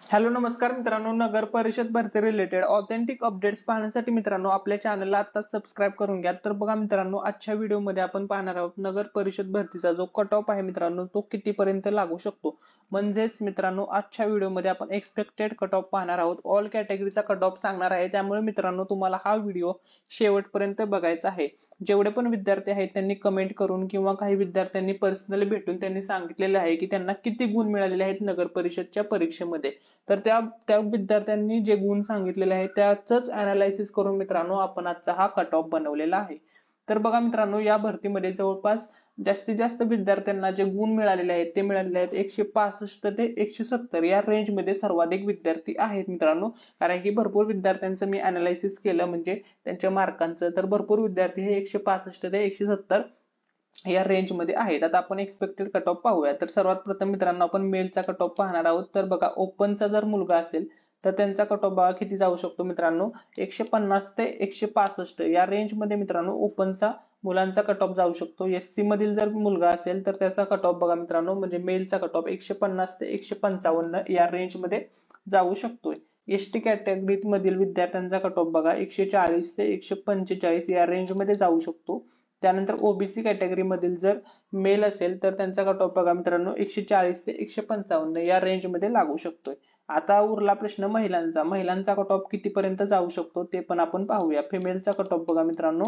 Hello नमस्कार मित्रांनो, नगर परिषद भरती रिलेटेड ऑथेंटिक अपडेट्स पाहण्यासाठी मित्रांनो आपल्या चॅनलला आता सबस्क्राइब करून घ्या। तर बघा मित्रांनो, आजच्या व्हिडिओमध्ये आपण पाहणार आहोत नगर परिषद भरतीचा जो कट ऑफ आहे मित्रांनो तो कितीपर्यंत लागू शकतो। म्हणजेच मित्रांनो आजच्या व्हिडिओमध्ये आपण एक्सपेक्टेड कट ऑफ पाहणार आहोत। ऑल कॅटेगरीचा कट ऑफ सांगणार आहे, त्यामुळे मित्रांनो तुम्हाला हा व्हिडिओ शेवटपर्यंत बघायचा आहे। जेवढे पण विद्यार्थी आहेत त्यांनी कमेंट करून किंवा काही विद्यार्थ्यांनी पर्सनली भेटून त्यांनी सांगितलेले आहे की त्यांना किती गुण मिळालेले आहेत नगर परिषदच्या परीक्षेमध्ये। तर त्या विद्यार्थ्यांनी जे गुण सांगितलेले आहेत त्याचंच अनालिसिस करून मित्रांनो आपण आजचा हा कट ऑफ बनवलेला आहे। तर बघा मित्रांनो, या भरतीमध्ये जवळपास जास्तीत जास्त विद्यार्थ्यांना जे गुण मिळालेले आहेत ते मिळालेले आहेत 165 ते 170 या रेंज मध्ये सर्वाधिक विद्यार्थी आहेत मित्रांनो। कारण की भरपूर विद्यार्थ्यांचं मी अनालिसिस केलं म्हणजे त्यांच्या मार्कांचं, तर भरपूर विद्यार्थी हे 165 ते 170 या रेंज मध्ये आहेत। आता आपण एक्सपेक्टेड कट ऑफ पाहूया। तर सर्वात प्रथम मित्रांनो आपण मेलचा कट ऑफ पाहणार आहोत। तर बघा, ओपनचा जर मुलगा असेल तर त्यांचा कट ऑफ बघा किती जाऊ शकतो मित्रांनो, 150 ते 165 या रेंज मध्ये मित्रांनो ओपनचा मुलांचा कट ऑफ जाऊ शकतो। एससी मधील जर मुलगा असेल तर त्याचा कट ऑफ बघा मित्रांनो, म्हणजे मेलचा कट ऑफ 150 ते 155 या रेंज मध्ये जाऊ शकतोय। एसटी कॅटेगरी मधील विद्यार्थ्यांचा कट ऑफ बघा 140 ते 145 या रेंज मध्ये जाऊ शकतो। त्यानंतर ओबीसी कॅटेगरी मधील जर मेल असेल तर त्यांचा कट ऑफ बघा मित्रांनो 140 ते 155 या रेंज मध्ये लागू शकतोय। आता उरला प्रश्न महिलांचा कट ऑफ किती पर्यंत जाऊ शकतो ते पण आपण पाहूया। फिमेलचा कट ऑफ बघा मित्रांनो,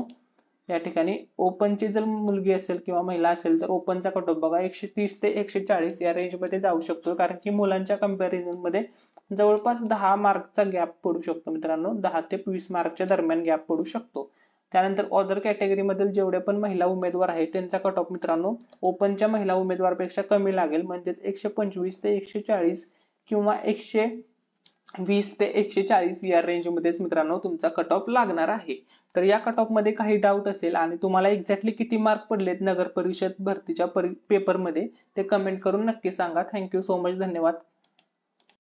या ठिकाणी ओपनची जर मुलगी असेल किंवा महिला असेल तर ओपनचा कट ऑफ बघा 130 ते 140 या रेंज मध्ये जाऊ शकतो। कारण की मुलांच्या कंपॅरिझन मध्ये जवळपास 10 मार्कचा गॅप पडू शकतो मित्रांनो, 10 ते 20 मार्कच्या दरम्यान गॅप पडू शकतो। त्यानंतर अदर कॅटेगरी मधील जेवढे पण महिला उमेदवार आहेत त्यांचा कट ऑफ मित्रांनो ओपनच्या महिला उमेदवारापेक्षा कमी लागेल, म्हणजेच 125 ते 140 किंवा 120 ते 140 या रेंज मध्येच मित्रांनो तुमचा कट ऑफ लागणार आहे। तर या कट ऑफ मध्ये काही डाऊट असेल आणि तुम्हाला एक्झॅक्टली किती मार्क पडलेत नगर परिषद भरतीच्या पेपर मध्ये ते कमेंट करून नक्की सांगा। थँक्यू सो मच, धन्यवाद।